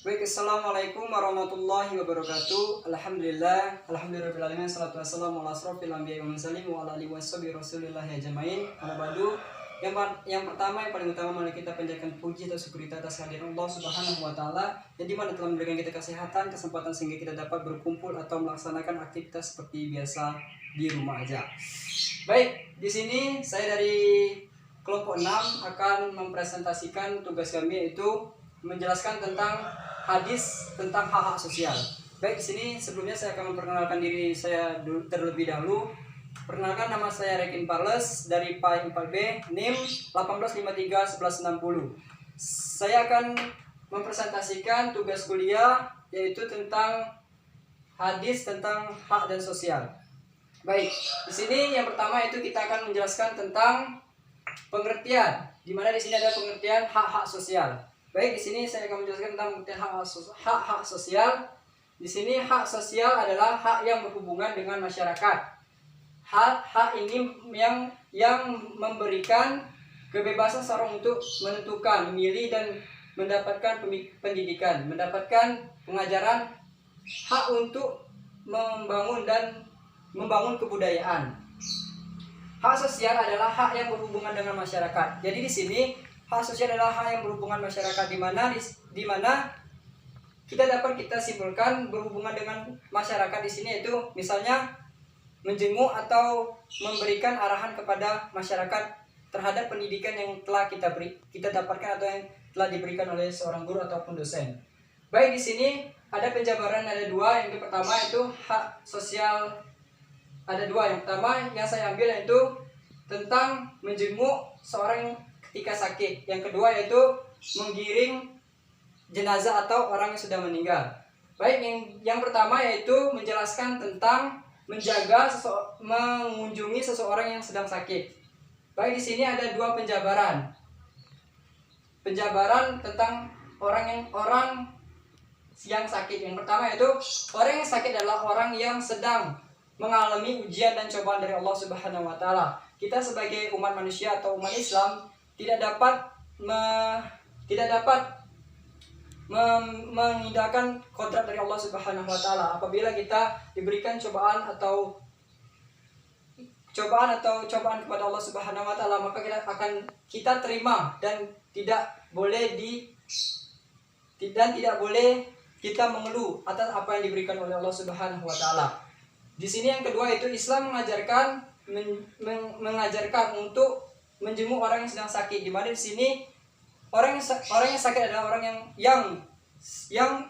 Baik, assalamualaikum warahmatullahi wabarakatuh. Alhamdulillahirobbilalamin. Salatu wassalamu ala asrofil anbiya'i wal mursalin wa ala alihi washabihi rasulillah ya jamain. Amma ba'du. Yang pertama, yang paling utama, mari kita panjatkan puji dan syukur kita atas kehadiran Allah Subhanahu wa taala yang dimana telah memberikan kita kesehatan, kesempatan sehingga kita dapat berkumpul atau melaksanakan aktivitas seperti biasa di rumah aja. Baik, di sini saya dari kelompok 6 akan mempresentasikan tugas kami, yaitu menjelaskan tentang hadis tentang hak-hak sosial. Baik, di sini sebelumnya saya akan memperkenalkan diri saya terlebih dahulu. Perkenalkan, nama saya Rekin Parles dari PAI 4B, NIM 18531160. Saya akan mempresentasikan tugas kuliah yaitu tentang hadis tentang hak dan sosial. Baik, di sini yang pertama itu kita akan menjelaskan tentang pengertian, di mana di sini ada pengertian hak-hak sosial. Baik, di sini saya akan menjelaskan tentang pengertian hak-hak sosial. Di sini hak sosial adalah hak yang berhubungan dengan masyarakat. Hak ini yang memberikan kebebasan seorang untuk menentukan, memilih dan mendapatkan pendidikan, mendapatkan pengajaran, hak untuk membangun kebudayaan. Hak sosial adalah hak yang berhubungan dengan masyarakat. Jadi di sini hak sosial adalah hak yang berhubungan masyarakat, di mana kita simpulkan berhubungan dengan masyarakat di sini, yaitu misalnya menjenguk atau memberikan arahan kepada masyarakat terhadap pendidikan yang telah kita dapatkan atau yang telah diberikan oleh seorang guru ataupun dosen. Baik, di sini ada penjabaran, ada dua. Yang pertama itu hak sosial, ada dua. Yang pertama yang saya ambil yaitu tentang menjenguk seorang ketika sakit. Yang kedua yaitu menggiring jenazah atau orang yang sudah meninggal. Baik, yang pertama yaitu menjelaskan tentang mengunjungi seseorang yang sedang sakit. Baik, di sini ada dua penjabaran. Penjabaran tentang orang yang sakit. Yang pertama yaitu orang yang sakit adalah orang yang sedang mengalami ujian dan cobaan dari Allah Subhanahu wa taala. Kita sebagai umat manusia atau umat Islam tidak dapat mengindahkan kodrat dari Allah Subhanahu wa taala. Apabila kita diberikan cobaan kepada Allah Subhanahu wa taala, maka kita terima dan tidak boleh kita mengeluh atas apa yang diberikan oleh Allah Subhanahu wa taala. Di sini yang kedua itu Islam mengajarkan untuk menjenguk orang yang sedang sakit, di mana di sini orang yang sakit adalah orang yang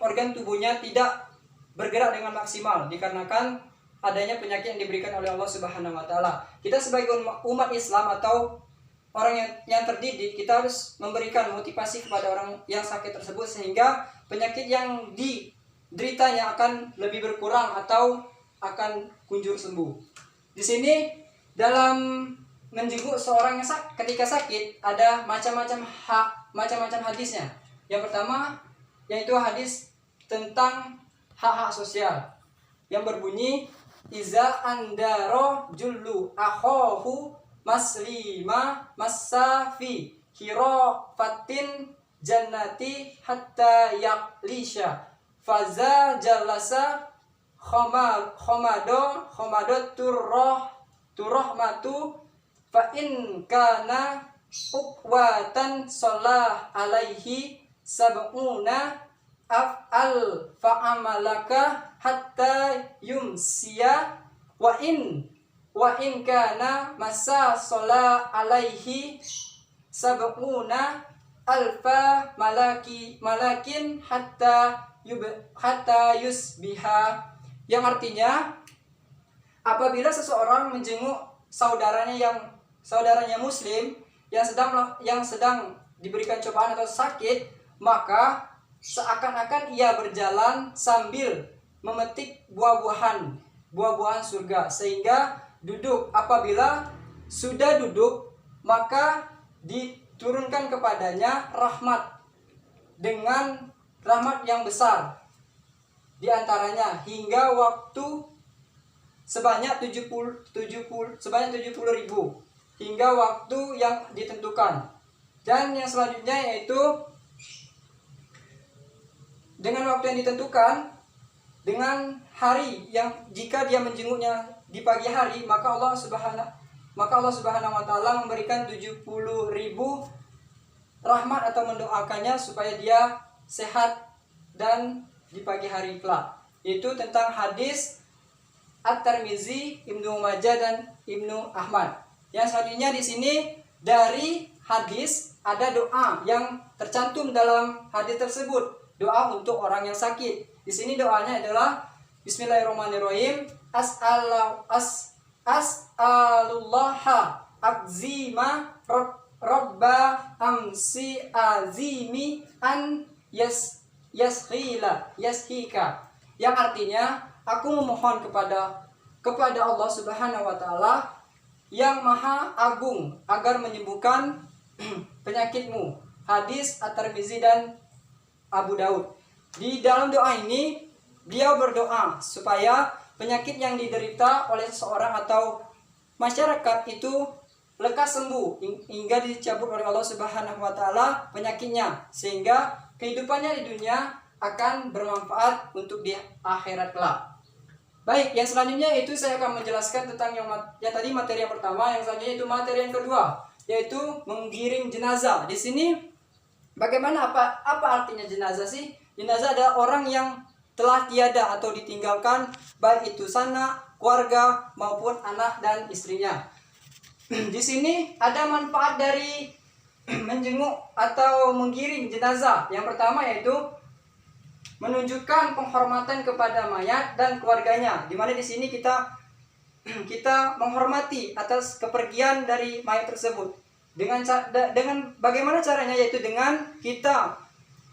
organ tubuhnya tidak bergerak dengan maksimal dikarenakan adanya penyakit yang diberikan oleh Allah Subhanahu wa taala. Kita sebagai umat Islam atau orang yang terdidik, kita harus memberikan motivasi kepada orang yang sakit tersebut sehingga penyakit yang dideritanya akan lebih berkurang atau akan kunjur sembuh. Di sini dalam menjenguk seorang yang ketika sakit ada macam-macam hadisnya. Yang pertama yaitu hadis tentang hak-hak sosial yang berbunyi iza andaro jullu akhahu maslima masafi hirofatin jannati hatta yaklisha faza jalasa khomado turrohmatu fa in kana ukwatan sholah alaihi sab'una af'al fa'amalaka hatta yumsiya wa in kana masa sholah alaihi sab'una alfa malakin hatta yusbiha. Yang artinya, apabila seseorang menjenguk saudaranya muslim yang sedang diberikan cobaan atau sakit, maka seakan-akan ia berjalan sambil memetik buah-buahan surga, sehingga apabila sudah duduk maka diturunkan kepadanya rahmat dengan rahmat yang besar, di antaranya hingga waktu sebanyak 70.000 hingga waktu yang ditentukan. Dan yang selanjutnya yaitu dengan waktu yang ditentukan, dengan hari yang jika dia menjenguknya di pagi hari, maka Allah Subhanahu wa taala memberikan 70.000 rahmat atau mendoakannya supaya dia sehat dan di pagi hari kelak. Itu tentang hadis At-Tirmizi, Ibnu Majah dan Ibnu Ahmad. Yang selanjutnya di sini dari hadis ada doa yang tercantum dalam hadis tersebut, doa untuk orang yang sakit. Di sini doanya adalah Bismillahirrahmanirrahim. As'alullaha akzima Rabba amsi azimi an yashika. Yang artinya, aku memohon kepada Allah Subhanahu wa taala yang maha agung agar menyembuhkan penyakitmu. Hadis At-Tirmizi dan Abu Daud. Di dalam doa ini beliau berdoa supaya penyakit yang diderita oleh seseorang atau masyarakat itu lekas sembuh hingga dicabut oleh Allah Subhanahu wa taala penyakitnya, sehingga kehidupannya di dunia akan bermanfaat untuk di akhirat kelak. Baik, yang selanjutnya itu saya akan menjelaskan tentang yang tadi materi yang pertama, yang selanjutnya itu materi yang kedua, yaitu menggiring jenazah. Di sini bagaimana apa artinya jenazah sih? Jenazah adalah orang yang telah tiada atau ditinggalkan, baik itu sanak, keluarga maupun anak dan istrinya. Di sini ada manfaat dari menjenguk atau menggiring jenazah. Yang pertama yaitu menunjukkan penghormatan kepada mayat dan keluarganya, di mana di sini kita menghormati atas kepergian dari mayat tersebut. Dengan bagaimana caranya, yaitu dengan kita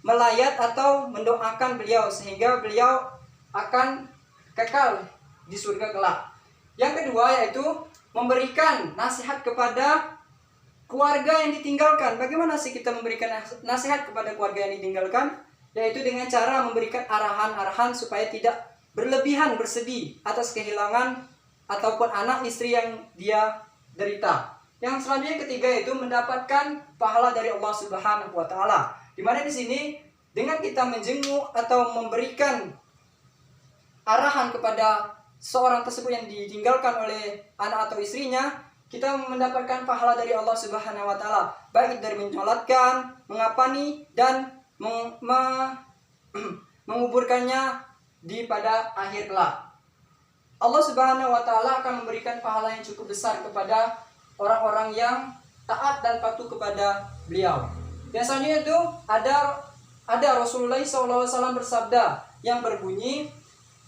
melayat atau mendoakan beliau sehingga beliau akan kekal di surga kelak. Yang kedua yaitu memberikan nasihat kepada keluarga yang ditinggalkan. Bagaimana sih kita memberikan nasihat kepada keluarga yang ditinggalkan? Yaitu dengan cara memberikan arahan-arahan supaya tidak berlebihan bersedih atas kehilangan ataupun anak istri yang dia derita. Yang selanjutnya ketiga yaitu mendapatkan pahala dari Allah Subhanahu wa taala. Di mana di sini dengan kita menjenguk atau memberikan arahan kepada seorang tersebut yang ditinggalkan oleh anak atau istrinya, kita mendapatkan pahala dari Allah Subhanahu wa taala, baik dari menyolatkan, mengapani dan menguburkannya pada akhir kelak. Allah Subhanahu wa taala akan memberikan pahala yang cukup besar kepada orang-orang yang taat dan patuh kepada beliau. Yang selanjutnya itu ada Rasulullah SAW bersabda yang berbunyi,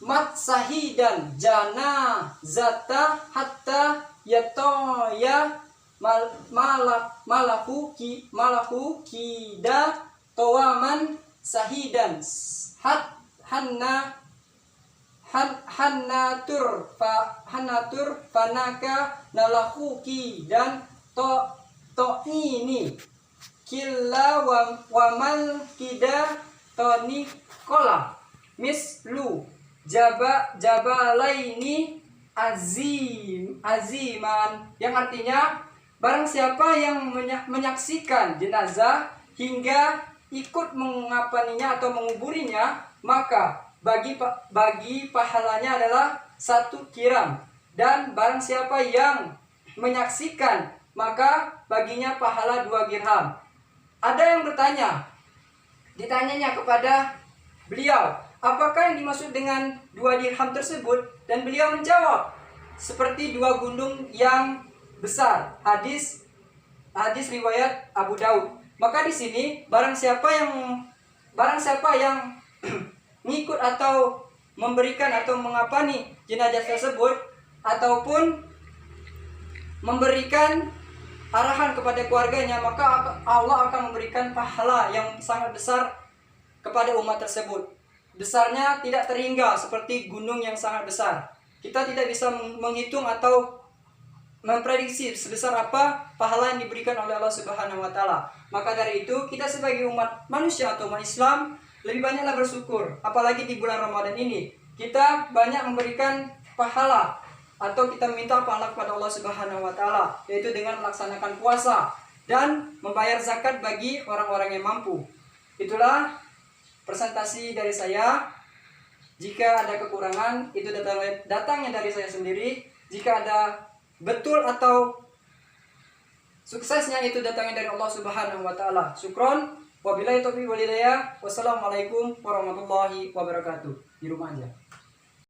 mat sahidan jana zata hatta yatoya malahu kida tawaman sahidan hannatur fanaka nalahuki dan ini killa wa mal kida toni kola mislu jabalaini aziman, yang artinya barang siapa yang menyaksikan jenazah hingga ikut mengapaninya atau menguburinya, maka bagi pahalanya adalah 1 kiram, dan barang siapa yang menyaksikan maka baginya pahala 2 dirham. Ada yang ditanyanya kepada beliau, apakah yang dimaksud dengan 2 dirham tersebut? Dan beliau menjawab, seperti 2 gunung yang besar. Hadis riwayat Abu Daud. Maka di sini barang siapa yang ngikut atau memberikan atau mengapani jenazah tersebut ataupun memberikan arahan kepada keluarganya, maka Allah akan memberikan pahala yang sangat besar kepada umat tersebut. Besarnya tidak terhingga seperti gunung yang sangat besar. Kita tidak bisa menghitung atau memprediksi sebesar apa pahala yang diberikan oleh Allah Subhanahu wa taala. Maka dari itu kita sebagai umat manusia atau umat Islam lebih banyaklah bersyukur, apalagi di bulan Ramadan ini. Kita banyak memberikan pahala atau kita meminta pahala kepada Allah Subhanahu wa taala, yaitu dengan melaksanakan puasa dan membayar zakat bagi orang-orang yang mampu. Itulah presentasi dari saya. Jika ada kekurangan, itu datangnya dari saya sendiri. Jika ada betul atau suksesnya, itu datangnya dari Allah Subhanahu wa taala. Syukron. Wabillahi taufiq wal hidayah. Wassalamualaikum warahmatullahi wabarakatuh. Di rumah aja.